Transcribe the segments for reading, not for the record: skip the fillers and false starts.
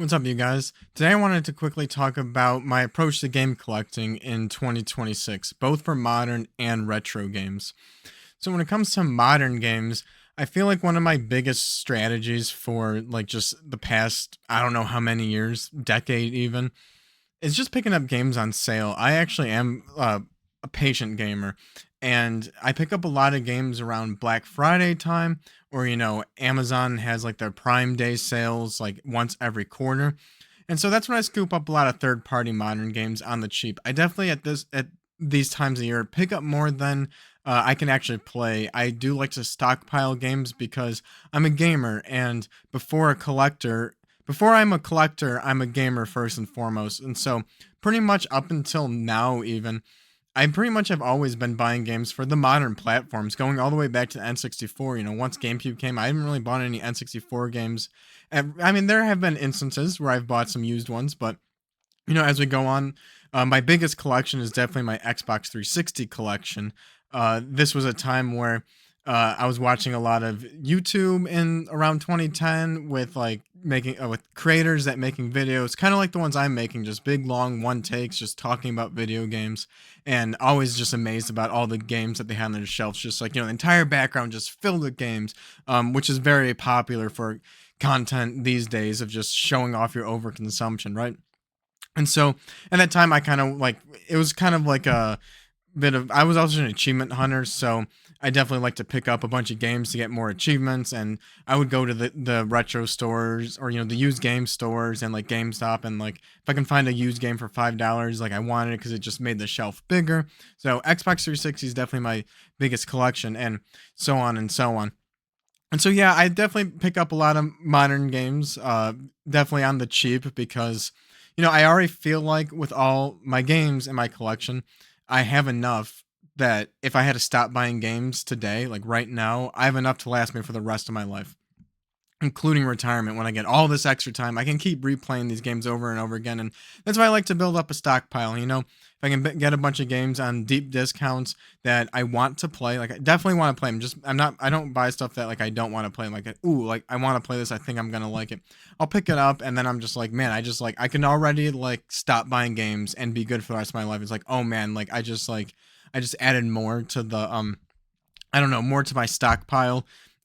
What's up, you guys? Today I wanted to quickly talk about my approach to game collecting in 2026, both for modern and retro games. So, when it comes to modern games, I feel like one of my biggest strategies for like just the past, I don't know how many years, decade even, is just picking up games on sale. I actually am a patient gamer, and I pick up a lot of games around Black Friday time, or Amazon has like their Prime Day sales like once every quarter, and so that's when I scoop up a lot of third party modern games on the cheap. I definitely at these times of year pick up more than I can actually play. I do like to stockpile games because I'm a gamer, and before I'm a collector, I'm a gamer first and foremost. And so, pretty much up until now, even, I pretty much have always been buying games for the modern platforms, going all the way back to the N64. Once GameCube came, I haven't really bought any N64 games. And, I mean, there have been instances where I've bought some used ones, but as we go on, my biggest collection is definitely my Xbox 360 collection. This was a time where I was watching a lot of YouTube in around 2010 with like making with creators that making videos, kind of like the ones I'm making, just big long one takes, just talking about video games, and always just amazed about all the games that they had on their shelves, just like the entire background just filled with games, which is very popular for content these days of just showing off your overconsumption, right? And so at that time, I kind of like it was kind of like a bit of I was also an achievement hunter, so I definitely like to pick up a bunch of games to get more achievements. And I would go to the retro stores or the used game stores and like GameStop, and like if I can find a used game for $5, like I wanted it because it just made the shelf bigger. So Xbox 360 is definitely my biggest collection, and so on and so on. And so yeah, I definitely pick up a lot of modern games, definitely on the cheap because I already feel like with all my games in my collection, I have enough that if I had to stop buying games today, like right now, I have enough to last me for the rest of my life, including retirement. When I get all this extra time, I can keep replaying these games over and over again. And that's why I like to build up a stockpile. If I can get a bunch of games on deep discounts that I want to play, like I definitely want to play them. I don't buy stuff that like I don't want to play. Like, ooh, like I want to play this. I think I'm going to like it. I'll pick it up, and then I'm just like, man, I can already like stop buying games and be good for the rest of my life. It's like, oh man, I just added more to the, I don't know, more to my stockpile.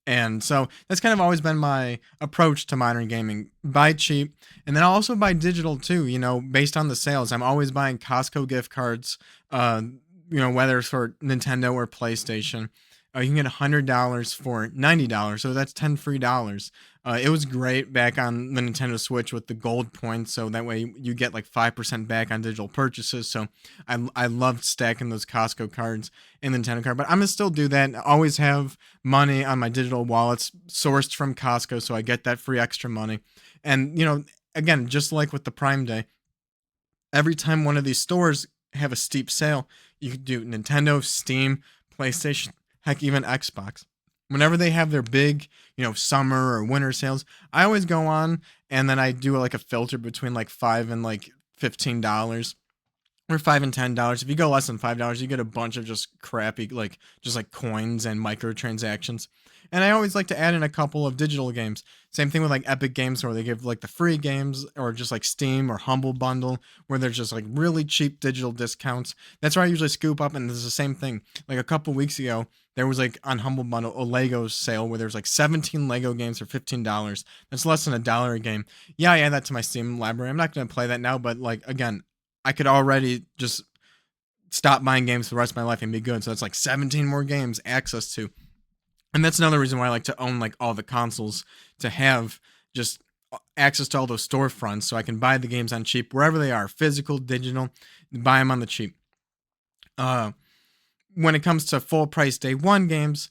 And so that's kind of always been my approach to modern gaming. Buy cheap, and then I'll also buy digital too, based on the sales. I'm always buying Costco gift cards, uh, whether it's for Nintendo or PlayStation. You can get $100 for $90, so that's 10 free dollars. It was great back on the Nintendo Switch with the gold points, so that way you get like 5% back on digital purchases. So I loved stacking those Costco cards in the Nintendo card, but I'm gonna still do that. I always have money on my digital wallets sourced from Costco, so I get that free extra money. And again, just like with the Prime Day, every time one of these stores have a steep sale, you could do Nintendo, Steam, PlayStation, heck, even Xbox. Whenever they have their big, summer or winter sales, I always go on and then I do like a filter between like $5 and like $15 or $5 and $10. If you go less than $5, you get a bunch of just crappy, like just like coins and microtransactions. And I always like to add in a couple of digital games. Same thing with like Epic Games, where they give like the free games, or just like Steam or Humble Bundle, where there's just like really cheap digital discounts. That's where I usually scoop up, and it's the same thing. Like a couple weeks ago, there was like on Humble Bundle a Lego sale where there's like 17 Lego games for $15. That's less than $1 a game. Yeah, I add that to my Steam library. I'm not gonna play that now, but like again, I could already just stop buying games for the rest of my life and be good. So that's like 17 more games access to. And that's another reason why I like to own like all the consoles, to have just access to all those storefronts so I can buy the games on cheap wherever they are, physical, digital, buy them on the cheap. Uh, when it comes to full price day one games,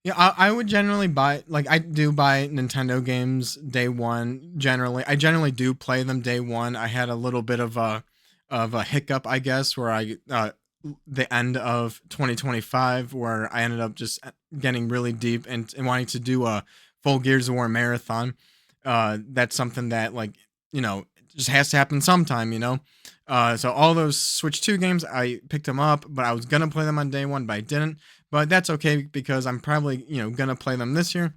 yeah, I would generally buy, like I do buy Nintendo games day one. Generally, I generally do play them day one. I had a little bit of a hiccup, I guess, where I the end of 2025, where I ended up just getting really deep and wanting to do a full Gears of War marathon. That's something that like just has to happen sometime. So all those Switch 2 games, I picked them up, but I was gonna play them on day one, but I didn't. But that's okay because I'm probably gonna play them this year.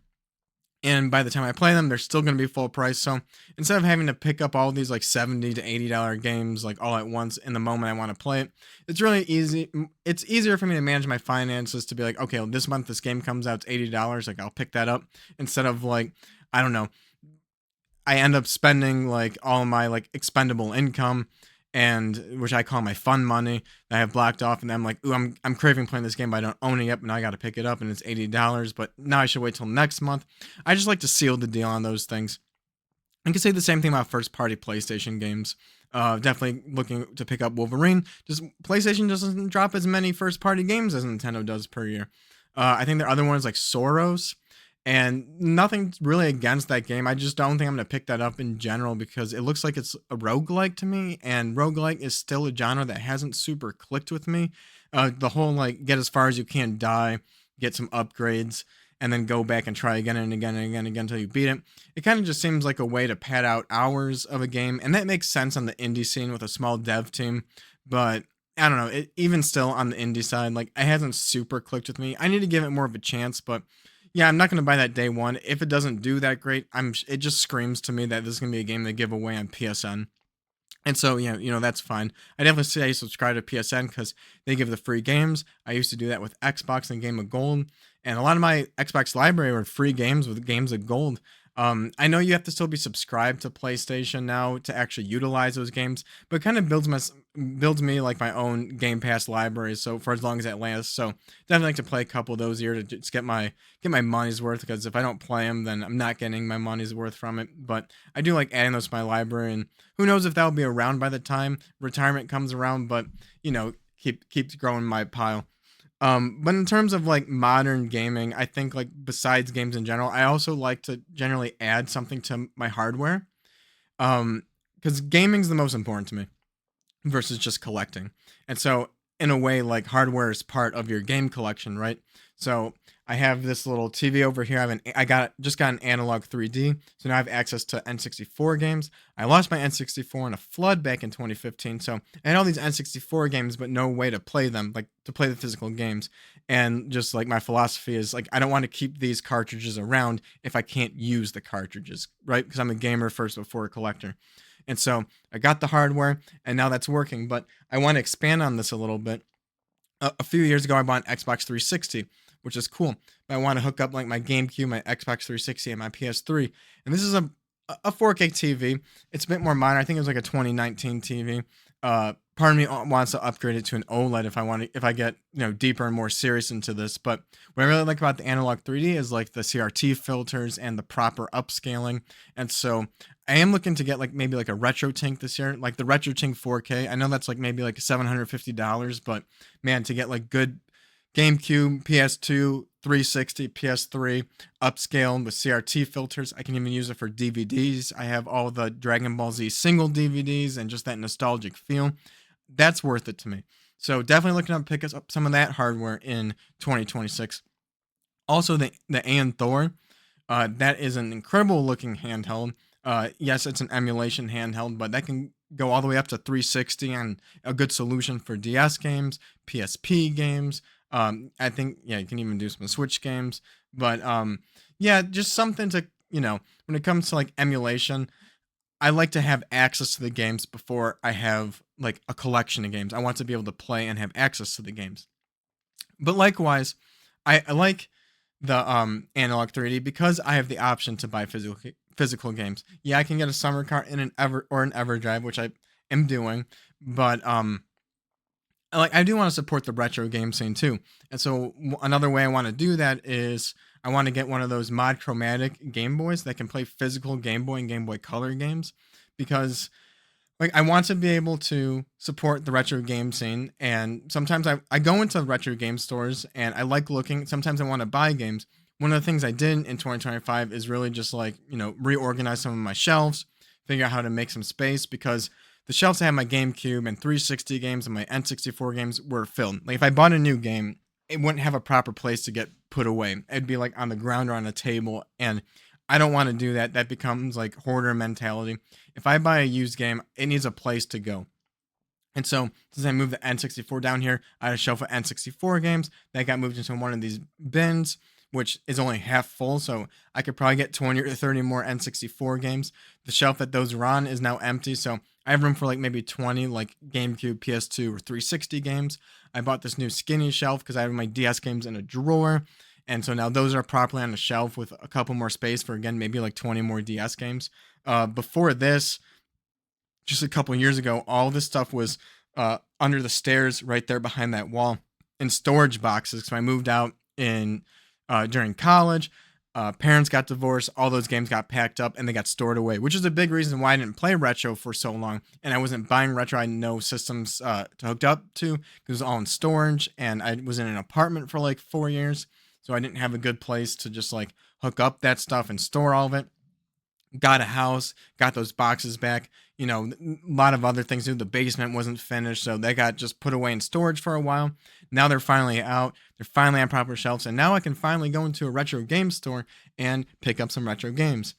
and by the time I play them, they're still going to be full price. So instead of having to pick up all these like $70 to $80 games like all at once in the moment I want to play it, it's really easy. It's easier for me to manage my finances to be like, okay, well, this month this game comes out, it's $80. Like I'll pick that up instead of like, I don't know, I end up spending like all my like expendable income, and which I call my fun money that I have blocked off, and I'm like, ooh, I'm craving playing this game, but I don't own it yet, but now I got to pick it up, and it's $80, but now I should wait till next month. I just like to seal the deal on those things. I can say the same thing about first party PlayStation games. Definitely looking to pick up Wolverine. Just PlayStation doesn't drop as many first party games as Nintendo does per year. I think there are other ones like Soros, and nothing really against that game. I just don't think I'm going to pick that up in general because it looks like it's a roguelike to me, and roguelike is still a genre that hasn't super clicked with me. The whole like get as far as you can, die, get some upgrades, and then go back and try again and again and again and again until you beat it. It kind of just seems like a way to pad out hours of a game, and that makes sense on the indie scene with a small dev team. But I don't know, even still on the indie side, like it hasn't super clicked with me. I need to give it more of a chance, but yeah, I'm not going to buy that day one. If it doesn't do that great, it just screams to me that this is going to be a game they give away on PSN. And so, yeah, that's fine. I definitely say subscribe to PSN because they give the free games. I used to do that with Xbox and Game of Gold, and a lot of my Xbox library were free games with Games of Gold. I know you have to still be subscribed to PlayStation now to actually utilize those games, but it kind of builds me like my own Game Pass library. So for as long as that lasts, so definitely like to play a couple of those here to just get my money's worth. Because if I don't play them, then I'm not getting my money's worth from it. But I do like adding those to my library, and who knows if that'll be around by the time retirement comes around. But keep growing my pile. But in terms of like modern gaming, I think like besides games in general, I also like to generally add something to my hardware. Because gaming's the most important to me versus just collecting. And so, in a way, like hardware is part of your game collection, right? So I have this little TV over here. Just got an analog 3D, so now I have access to N64 games. I lost my N64 in a flood back in 2015, so I had all these N64 games, but no way to play them, like to play the physical games. And just like my philosophy is like I don't want to keep these cartridges around if I can't use the cartridges, right? Because I'm a gamer first before a collector. And so I got the hardware, and now that's working. But I want to expand on this a little bit. A few years ago, I bought an Xbox 360, which is cool. But I want to hook up like my GameCube, my Xbox 360, and my PS3. And this is a 4K TV. It's a bit more modern. I think it was like a 2019 TV. Part of me wants to upgrade it to an OLED if I get deeper and more serious into this. But what I really like about the analog 3D is like the CRT filters and the proper upscaling. And so I am looking to get like maybe like a retro tank this year, like the retro tank 4K. I know that's like maybe like $750, but man, to get like good GameCube, PS2, 360, PS3, upscaled with CRT filters. I can even use it for DVDs. I have all the Dragon Ball Z single DVDs and just that nostalgic feel. That's worth it to me. So definitely looking to pick up some of that hardware in 2026. Also, the An Thor, that is an incredible looking handheld. Yes, it's an emulation handheld, but that can go all the way up to 360 and a good solution for DS games, PSP games. I think you can even do some Switch games, but yeah, just something to when it comes to like emulation. I like to have access to the games before I have like a collection of games. I want to be able to play and have access to the games. But likewise, I like the analog 3D because I have the option to buy physical games. Yeah, I can get a summer cart in an EverDrive, which I am doing, but I do want to support the retro game scene too. And so another way I want to do that is I want to get one of those mod chromatic Game Boys that can play physical Game Boy and Game Boy Color games, because like I want to be able to support the retro game scene. And sometimes I go into retro game stores and I like looking. Sometimes I want to buy games. One of the things I did in 2025 is really just like reorganize some of my shelves, figure out how to make some space, because the shelves that had my GameCube and 360 games and my N64 games were filled. Like if I bought a new game, it wouldn't have a proper place to get put away. It'd be like on the ground or on a table, and I don't want to do that. That becomes like hoarder mentality. If I buy a used game, it needs a place to go. And so since I moved the N64 down here, I had a shelf of N64 games that got moved into one of these bins, which is only half full. So I could probably get 20 or 30 more N64 games. The shelf that those are on is now empty. So I have room for like maybe 20 like GameCube, PS2, or 360 games. I bought this new skinny shelf because I have my DS games in a drawer. And so now those are properly on the shelf with a couple more space for, again, maybe like 20 more DS games. Before this, just a couple years ago, all this stuff was under the stairs right there behind that wall in storage boxes. So I moved out in during college. Parents got divorced. All those games got packed up and they got stored away, which is a big reason why I didn't play retro for so long. And I wasn't buying retro. I had no systems to hooked up to because it was all in storage. And I was in an apartment for like 4 years. So I didn't have a good place to just like hook up that stuff and store all of it. Got a house, got those boxes back. A lot of other things too. The basement wasn't finished, so they got just put away in storage for a while. Now they're finally out. They're finally on proper shelves, and now I can finally go into a retro game store and pick up some retro games.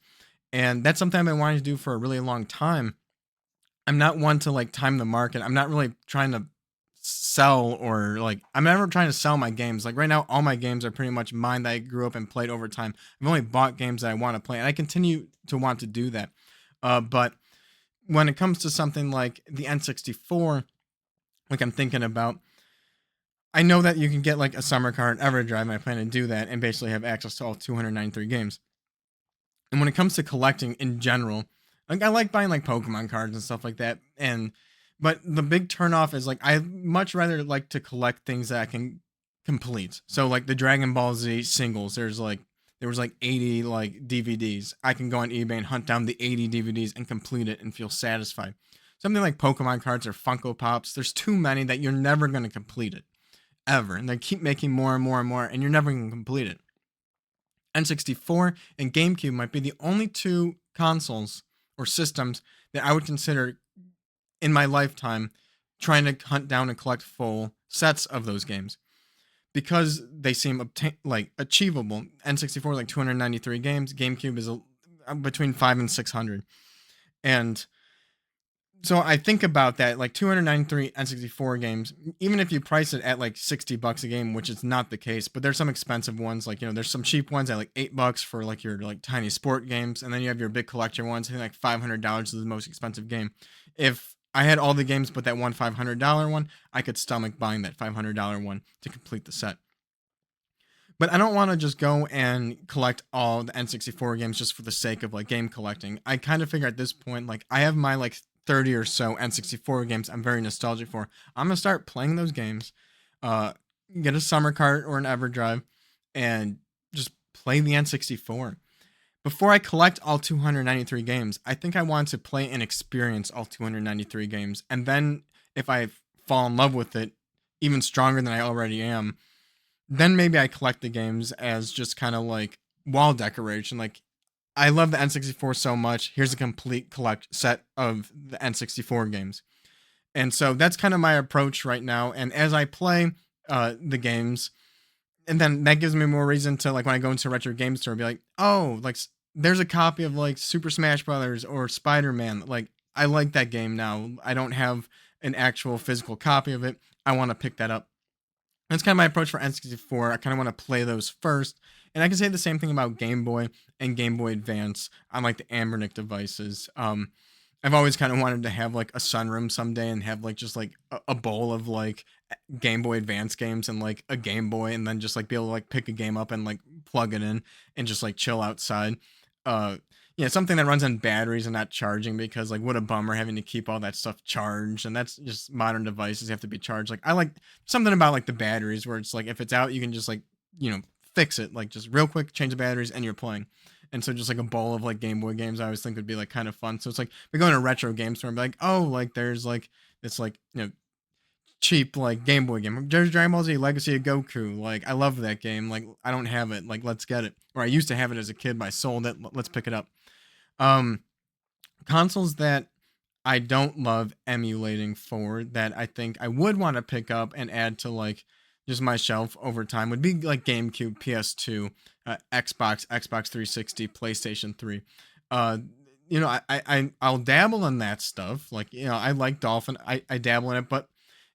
And that's something I've been wanting to do for a really long time. I'm not one to like time the market. I'm not really trying to sell or like I'm never trying to sell my games. Like right now, all my games are pretty much mine that I grew up and played over time. I've only bought games that I want to play, and I continue to want to do that. But when it comes to something like the N64, like I'm thinking about, I know that you can get like a summer card, EverDrive, and I plan to do that and basically have access to all 293 games. And when it comes to collecting in general, like I like buying like Pokemon cards and stuff like that. But the big turnoff is like I much rather like to collect things that I can complete. So like the Dragon Ball Z singles, there was like 80 like DVDs. I can go on eBay and hunt down the 80 DVDs and complete it and feel satisfied. Something like Pokemon cards or Funko Pops, there's too many that you're never going to complete it ever. And they keep making more and more and more and you're never going to complete it. N64 and GameCube might be the only two consoles or systems that I would consider in my lifetime trying to hunt down and collect full sets of those games because they seem like achievable. N64 like 293 games, GameCube is between 5 and 600. And so I think about that, like 293 N64 games, even if you price it at like $60 a game, which is not the case, but there's some expensive ones, like, there's some cheap ones at like $8 for like your like tiny sport games. And then you have your big collector ones. I think like $500 is the most expensive game. If I had all the games but that one $500 one, I could stomach buying that $500 one to complete the set. But I don't want to just go and collect all the N64 games just for the sake of like game collecting. I kind of figure at this point, like I have my like 30 or so N64 games I'm very nostalgic for. I'm going to start playing those games, get a summer cart or an EverDrive, and just play the N64. Before I collect all 293 games, I think I want to play and experience all 293 games. And then if I fall in love with it even stronger than I already am, then maybe I collect the games as just kind of like wall decoration. Like, I love the N64 so much. Here's a complete collect set of the N64 games. And so that's kind of my approach right now. And as I play the games, and then that gives me more reason to like when I go into a retro game store, be like, oh, like there's a copy of like Super Smash Brothers or Spider-Man. Like I like that game now. I don't have an actual physical copy of it. I want to pick that up. That's kind of my approach for N64. I kind of want to play those first. And I can say the same thing about Game Boy and Game Boy Advance on like the Anbernic devices. I've always kind of wanted to have like a sunroom someday and have like just like a bowl of like Game Boy Advance games and like a Game Boy and then just like be able to like pick a game up and like plug it in and just like chill outside. Something that runs on batteries and not charging because like what a bummer having to keep all that stuff charged, and that's just modern devices have to be charged. Like I like something about like the batteries where it's like if it's out you can just like fix it like just real quick, change the batteries and you're playing. And so just like a bowl of like Game Boy games I always think would be like kind of fun. So it's like we go in a retro game store and be like, oh, like there's like this like cheap like Game Boy game. There's Dragon Ball Z Legacy of Goku. Like I love that game. Like I don't have it. Like let's get it. Or I used to have it as a kid, but I sold it. Let's pick it up. Um, Consoles that I don't love emulating for that I think I would want to pick up and add to like just my shelf over time would be like GameCube, PS2, Xbox 360, PlayStation 3. Uh, I'll dabble in that stuff. Like I like Dolphin. I dabble in it, but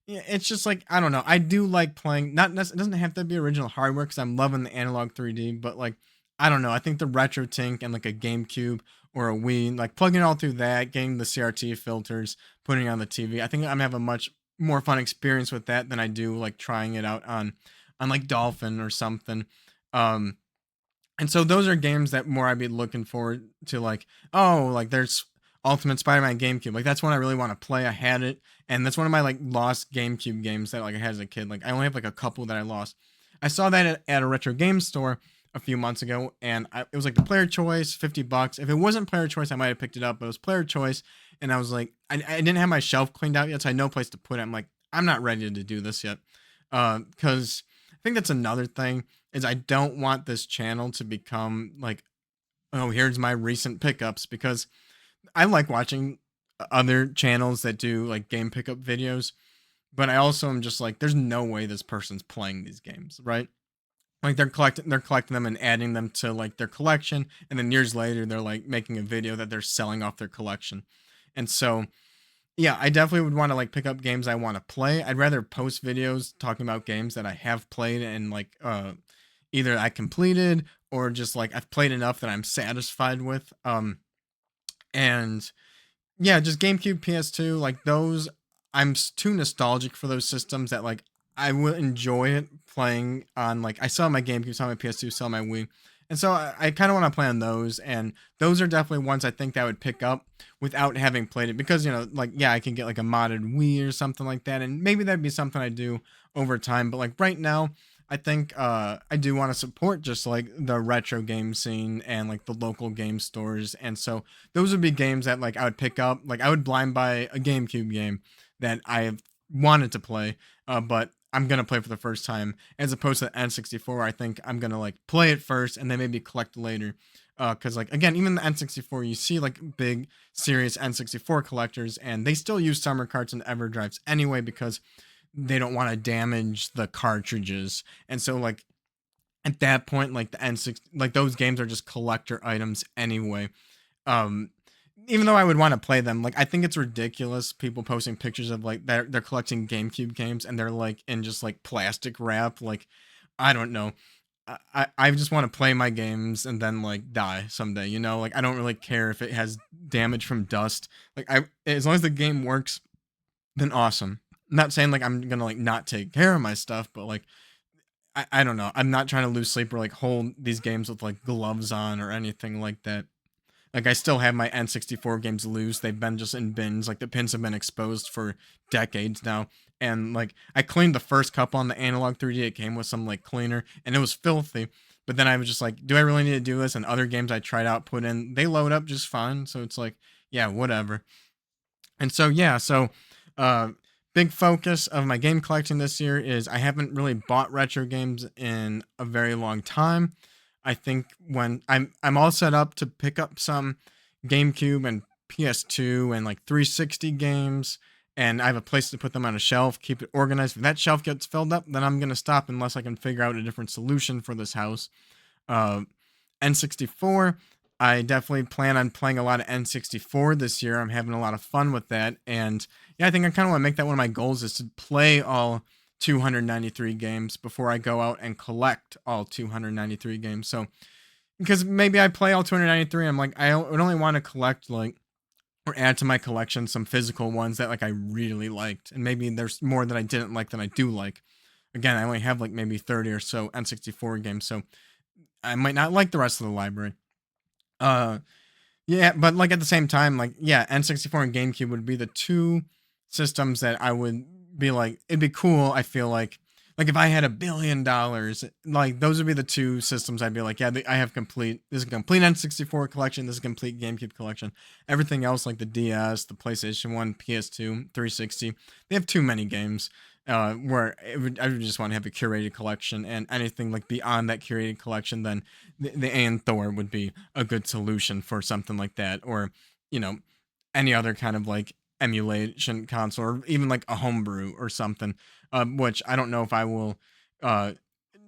Yeah, it's just like I don't know. I do like playing. It doesn't have to be original hardware because I'm loving the analog 3D. But like I don't know. I think the retro tink and like a GameCube or a Wii, like plugging it all through that, getting the CRT filters, putting it on the TV. I think I'm gonna have a much more fun experience with that than I do like trying it out on like Dolphin or something. Um, and so those are games that more I'd be looking forward to, like, oh, like there's Ultimate Spider-Man GameCube. Like that's one I really want to play. I had it, and that's one of my like lost GameCube games that like I had as a kid. Like I only have like a couple that I lost. I saw that at a retro game store a few months ago, and it was like the player choice, $50. If it wasn't player choice, I might have picked it up, but it was player choice, and I was like, I didn't have my shelf cleaned out yet, so I had no place to put it. I'm like, I'm not ready to do this yet, because I think that's another thing is I don't want this channel to become like, oh, here's my recent pickups because I like watching other channels that do like game pickup videos, but I also am just like, there's no way this person's playing these games, right? Like they're collecting them and adding them to like their collection, and then years later they're like making a video that they're selling off their collection. And so yeah, I definitely would want to like pick up games I want to play. I'd rather post videos talking about games that I have played and like either I completed or just like I've played enough that I'm satisfied with. And yeah, just GameCube, PS2, like those. Too nostalgic for those systems that like I will enjoy it playing on. Like I saw my GameCube, saw my PS2, saw my Wii, and so I kind of want to play on those. And those are definitely ones I think that I would pick up without having played it because like yeah, I can get like a modded Wii or something like that, and maybe that'd be something I do over time. But like right now, I think I do want to support just like the retro game scene and like the local game stores, and so those would be games that like I would pick up. Like I would blind buy a GameCube game that I have wanted to play, but I'm gonna play for the first time, as opposed to the N64. I think I'm gonna like play it first and then maybe collect later. Because like again, even the N64, you see like big serious N64 collectors, and they still use summer carts and EverDrives anyway because they don't want to damage the cartridges. And so like at that point, like the N6, like those games are just collector items anyway. Um, Even though I would want to play them, like I think it's ridiculous people posting pictures of like they're collecting GameCube games and they're like in just like plastic wrap. Like I don't know. I just want to play my games and then like die someday. Like I don't really care if it has damage from dust. Like as long as the game works, then awesome. I'm not saying like I'm gonna like not take care of my stuff, but like I don't know. I'm not trying to lose sleep or like hold these games with like gloves on or anything like that. Like I still have my N64 games loose. They've been just in bins. Like the pins have been exposed for decades now. And like I cleaned the first couple on the analog 3D. It came with some like cleaner and it was filthy. But then I was just like, do I really need to do this? And other games I tried out, put in, they load up just fine. So it's like, yeah, whatever. And so yeah, so uh big focus of my game collecting this year is I haven't really bought retro games in a very long time. I think when I'm all set up to pick up some GameCube and PS2 and like 360 games, and I have a place to put them on a shelf, keep it organized. If that shelf gets filled up, then I'm gonna stop unless I can figure out a different solution for this house. uh N64, I definitely plan on playing a lot of N64 this year. I'm having a lot of fun with that. And yeah, I think I kind of want to make that one of my goals is to play all 293 games before I go out and collect all 293 games. So, because maybe I play all 293, I'm like, I would only want to collect like, or add to my collection some physical ones that like I really liked. And maybe there's more that I didn't like than I do like. Again, I only have like maybe 30 or so N64 games. So I might not like the rest of the library. Uh, yeah, but like at the same time, like yeah, N64 and GameCube would be the two systems that I would be like, it'd be cool. I feel like if I had $1 billion, like those would be the two systems I'd be like, yeah, I have complete. This is a complete N64 collection. This is a complete GameCube collection. Everything else, like the DS, the PlayStation 1, PS2, 360, they have too many games. Where I would just want to have a curated collection, and anything like beyond that curated collection, then the Aeon Thor would be a good solution for something like that, or you know, any other kind of like emulation console, or even like a homebrew or something. Which I don't know if I will uh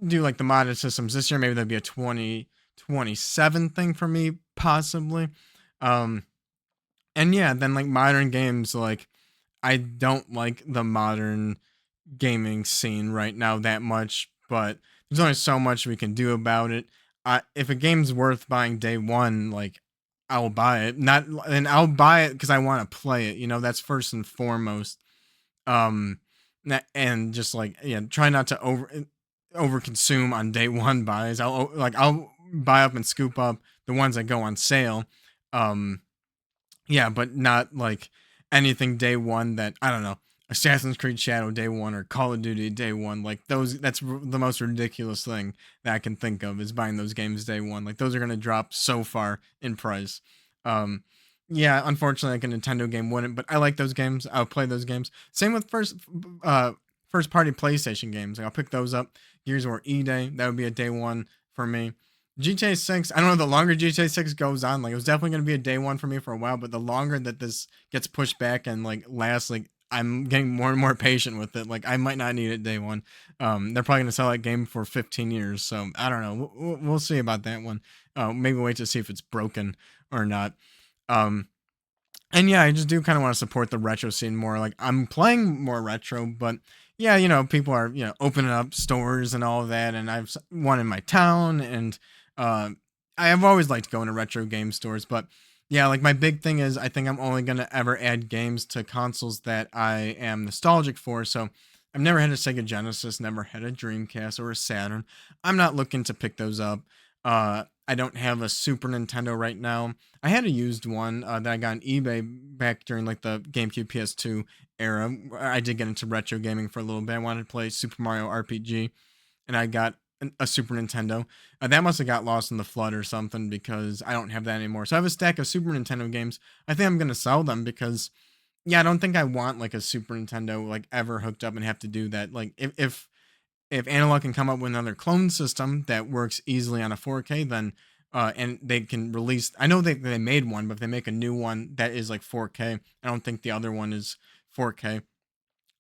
do like the modded systems this year. Maybe that'd be a 2027 thing for me, possibly. Um, and yeah, then like modern games like. I don't like the modern gaming scene right now that much, but there's only so much we can do about it. If a game's worth buying day one, like I'll buy it. Not and I'll buy it because I want to play it. You know, that's first and foremost. Um, and just like yeah, try not to over consume on day one buys. I'll buy up and scoop up the ones that go on sale. Um, yeah, but not like anything day one that I don't know. Assassin's Creed Shadow day one or Call of Duty day one, like those. That's the most ridiculous thing that I can think of is buying those games day one. Like those are gonna drop so far in price. Um, yeah, unfortunately, like a Nintendo game wouldn't, but I like those games. I'll play those games. Same with first party PlayStation games. Like, I'll pick those up. Gears of War E Day, that would be a day one for me. GTA 6, I don't know, the longer GTA 6 goes on, like it was definitely going to be a day one for me for a while, but the longer that this gets pushed back and like lasts, like I'm getting more and more patient with it. Like I might not need it day one. They're probably going to sell that game for 15 years. So I don't know. We'll see about that one. Maybe wait to see if it's broken or not. Um, and yeah, I just do kind of want to support the retro scene more. Like I'm playing more retro, but yeah, you know, people are opening up stores and all of that, and I've one in my town, and uh, I have always liked going to retro game stores. But yeah, like my big thing is I think I'm only gonna ever add games to consoles that I am nostalgic for. So I've never had a Sega Genesis, never had a Dreamcast or a Saturn. I'm not looking to pick those up. I don't have a Super Nintendo right now. I had a used one that I got on eBay back during like the GameCube PS2 era. I did get into retro gaming for a little bit. I wanted to play Super Mario RPG, and I got a Super Nintendo. That must have got lost in the flood or something because I don't have that anymore. So I have a stack of Super Nintendo games. I think I'm gonna sell them because yeah, I don't think I want like a Super Nintendo like ever hooked up and have to do that. Like if Analog can come up with another clone system that works easily on a 4K, then and they can release. I know they made one, but if they make a new one that is like 4K, I don't think the other one is 4K.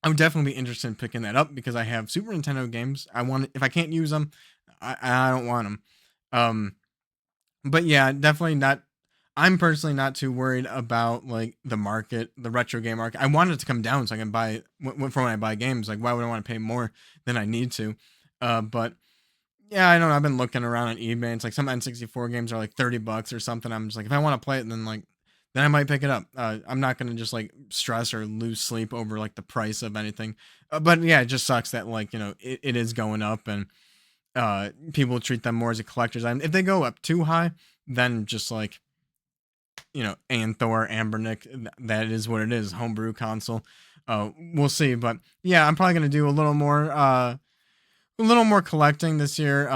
I would definitely be interested in picking that up because I have Super Nintendo games. I want if I can't use them, I don't want them. Um, but yeah, definitely not. I'm personally not too worried about like the market, the retro game market. I want it to come down so I can buy for when I buy games. Like, why would I want to pay more than I need to? But yeah, I don't know. I've been looking around on eBay. It's like some N64 games are like $30 or something. I'm just like, if I want to play it, then I might pick it up. I'm not gonna just like stress or lose sleep over like the price of anything. But yeah, it just sucks that like it is going up and people treat them more as a collector's item. If they go up too high, then just like Anthor, Ambernick, that is what it is. Homebrew console. We'll see, but yeah, I'm probably gonna do a little more collecting this year.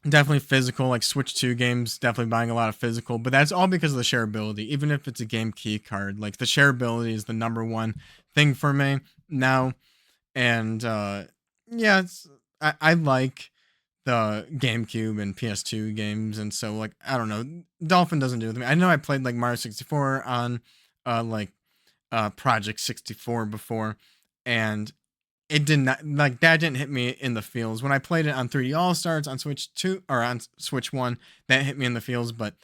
Definitely physical, like Switch 2 games, definitely buying a lot of physical, but that's all because of the shareability. Even if it's a game key card, like the shareability is the number one thing for me now. And yeah, I like the GameCube and PS2 games, and so like I don't know, Dolphin doesn't do it with me. I know I played like Mario 64 on like Project 64 before, and it did not like that didn't hit me in the feels when I played it on 3D All Stars on Switch 2 or on Switch 1. That hit me in the feels, but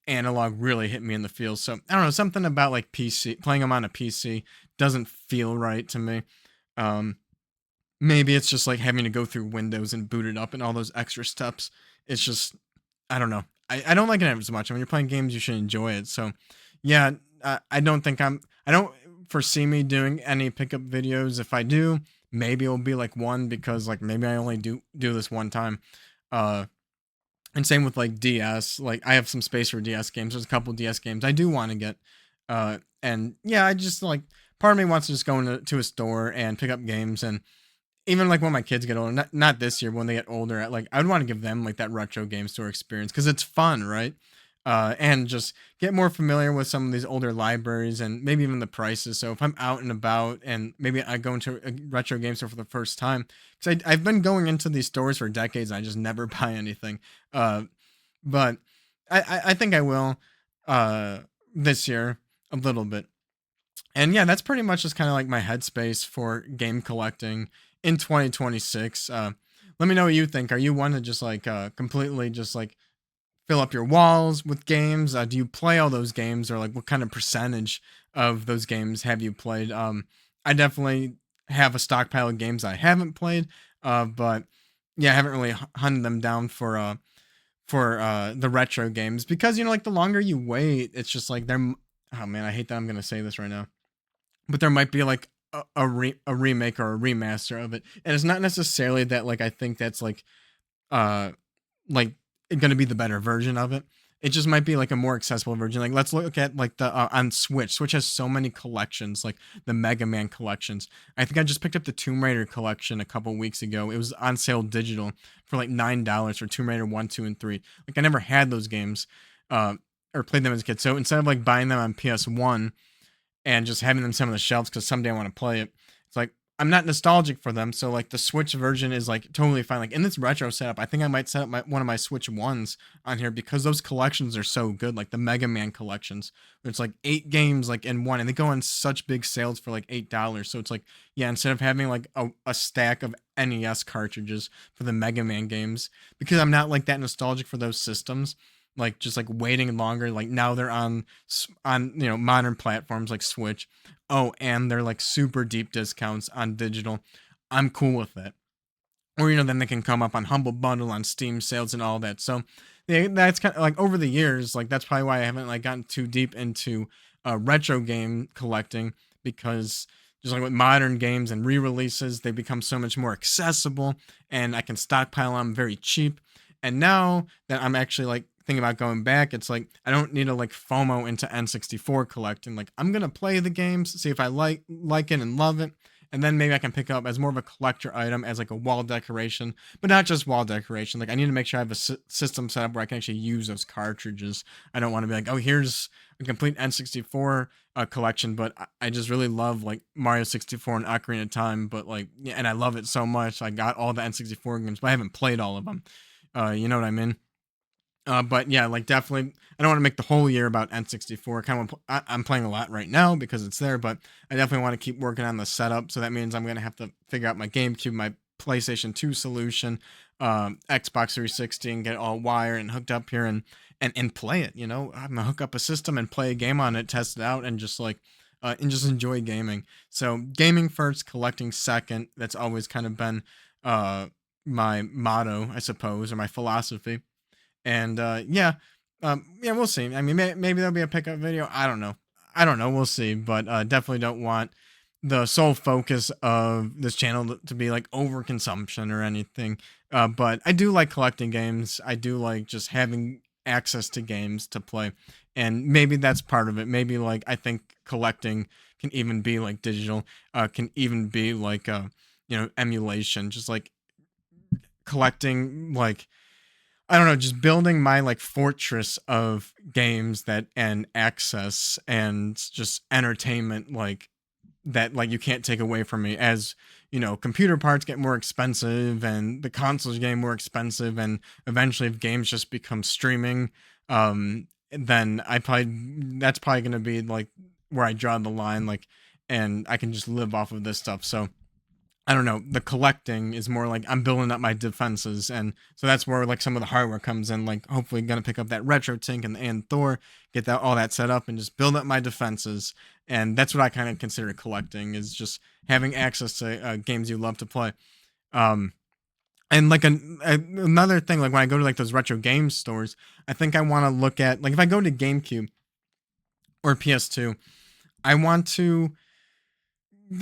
Analog really hit me in the feels. So I don't know, something about like PC playing them on a PC doesn't feel right to me. Um, Maybe it's just like having to go through Windows and boot it up and all those extra steps. It's just I don't know. I don't like it as much. When you're playing games, you should enjoy it. So yeah, I don't think I don't foresee me doing any pickup videos. If I do, maybe it'll be like one because like maybe I only do this one time. Uh, and same with like DS. Like I have some space for DS games. There's a couple DS games I do want to get. And yeah, I just like part of me wants to just go into a store and pick up games and even like when my kids get older, not this year, but when they get older, like I would want to give them like that retro game store experience because it's fun, right? And just get more familiar with some of these older libraries and maybe even the prices. So if I'm out and about and maybe I go into a retro game store for the first time, because I've been going into these stores for decades, and I just never buy anything. Uh, but I think I will this year a little bit. And yeah, that's pretty much just kind of like my headspace for game collecting in 2026. Let me know what you think. Are you one to just like completely just like fill up your walls with games? Do you play all those games, or like what kind of percentage of those games have you played? I definitely have a stockpile of games I haven't played, but yeah, I haven't really hunted them down for the retro games, because like the longer you wait, it's just like oh man, I hate that I'm gonna say this right now, but there might be like a remake or a remaster of it, and it's not necessarily that like I think that's uh like going to be the better version of it. It just might be like a more accessible version. Like let's look at like the on Switch. Switch has so many collections, like the Mega Man collections. I think I just picked up the Tomb Raider collection a couple weeks ago. It was on sale digital for like $9 for Tomb Raider 1, 2, and 3. Like I never had those games uh or played them as a kid. So instead of like buying them on PS1 and just having them sit on the shelves because someday I want to play it, it's like I'm not nostalgic for them. So like the Switch version is like totally fine. Like in this retro setup, I think I might set up one of my Switch ones on here because those collections are so good. Like the Mega Man collections, where it's like 8 games like in one, and they go on such big sales for like $8. So it's like, yeah, instead of having like a stack of NES cartridges for the Mega Man games, because I'm not like that nostalgic for those systems, like just like waiting longer, like now they're on modern platforms like Switch. Oh, and they're like super deep discounts on digital. I'm cool with it. Or then they can come up on Humble Bundle, on Steam sales, and all that. So that's kind of like over the years, like that's probably why I haven't like gotten too deep into retro game collecting, because just like with modern games and re-releases, they become so much more accessible, and I can stockpile them very cheap. And now that I'm actually like thinking about going back, it's like I don't need to like FOMO into N64 collecting. Like I'm gonna play the games, see if I like it and love it, and then maybe I can pick up as more of a collector item, as like a wall decoration, but not just wall decoration. Like I need to make sure I have a system set up where I can actually use those cartridges. I don't want to be like, oh, here's a complete N64 collection, but I just really love like Mario 64 and Ocarina of Time, but like, yeah, and I love it so much. I got all the N64 games, but I haven't played all of them. You know what I mean? But yeah, like definitely, I don't want to make the whole year about N64. Kind of, I'm playing a lot right now because it's there, but I definitely want to keep working on the setup. So that means I'm gonna have to figure out my GameCube, my PlayStation 2 solution, Xbox 360, and get it all wired and hooked up here, and play it. I'm gonna hook up a system and play a game on it, test it out, and just like. And just enjoy gaming. So gaming first, collecting second. That's always kind of been my motto, I suppose, or my philosophy. And yeah, we'll see. I mean, maybe there'll be a pickup video. I don't know. We'll see. But definitely don't want the sole focus of this channel to be like overconsumption or anything. But I do like collecting games. I do like just having access to games to play, and maybe that's part of it. Maybe like I think collecting can even be like digital. Can even be like emulation. Just like collecting, like I don't know, just building my like fortress of games that and access and just entertainment, like that, like you can't take away from me. As computer parts get more expensive and the consoles get more expensive, and eventually if games just become streaming, then that's probably going to be like where I draw the line, like, and I can just live off of this stuff. So I don't know. The collecting is more like I'm building up my defenses, and so that's where like some of the hardware comes in. Like hopefully, gonna pick up that retro tank and Thor, get that all that set up, and just build up my defenses. And that's what I kind of consider collecting, is just having access to games you love to play. Um, and like another thing, like when I go to like those retro game stores, I think I want to look at, like, if I go to GameCube or PS2, I want to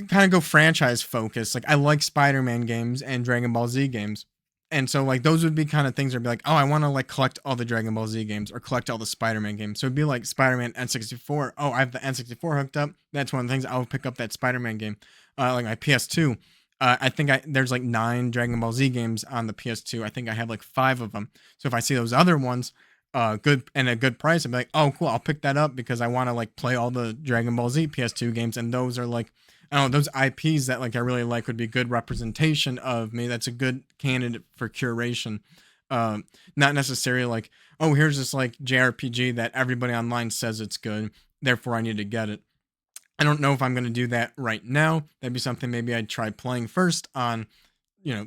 kind of go franchise focused. Like I like Spider-Man games and Dragon Ball Z games. And so like those would be kind of things that'd be like, oh, I want to like collect all the Dragon Ball Z games or collect all the Spider-Man games. So it'd be like Spider-Man N64. Oh, I have the N64 hooked up. That's one of the things, I'll pick up that Spider-Man game. Like my PS2. I think there's like 9 Dragon Ball Z games on the PS2. I think I have like 5 of them. So if I see those other ones, good and a good price, I'd be like, oh, cool, I'll pick that up because I want to like play all the Dragon Ball Z PS2 games, and those are like, I don't know, those IPs that like I really like would be good representation of me. That's a good candidate for curation. Not necessarily like, oh, here's this like JRPG that everybody online says it's good, therefore I need to get it. I don't know if I'm going to do that right now. That'd be something maybe I'd try playing first on,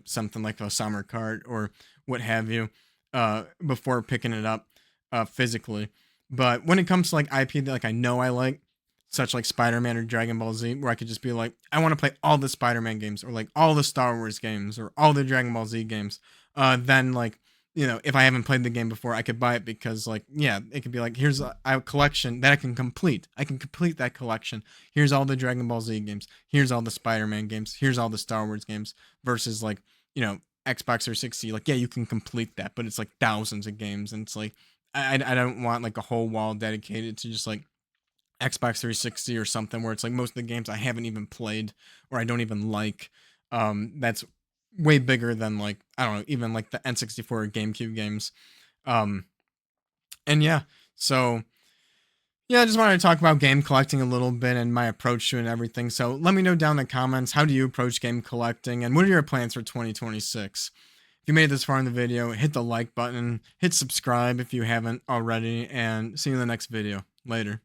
something like a summer card or what have you, before picking it up. physically. But when it comes to like IP that like I know I like, such like Spider-Man or Dragon Ball Z, where I could just be like, I want to play all the Spider-Man games or like all the Star Wars games or all the Dragon Ball Z games, then like, if I haven't played the game before, I could buy it because like, yeah, it could be like, here's a collection that I can complete. I can complete that collection. Here's all the Dragon Ball Z games. Here's all the Spider-Man games. Here's all the Star Wars games versus like, Xbox 360. Like, yeah, you can complete that, but it's like thousands of games. And it's like, I don't want like a whole wall dedicated to just like Xbox 360 or something where it's like most of the games I haven't even played or I don't even like. That's way bigger than like, I don't know, even like the N64 or GameCube games. Um, and yeah, so yeah, I just wanted to talk about game collecting a little bit and my approach to it and everything. So let me know down in the comments, how do you approach game collecting and what are your plans for 2026? If you made it this far in the video, hit the like button, hit subscribe if you haven't already, and see you in the next video. Later.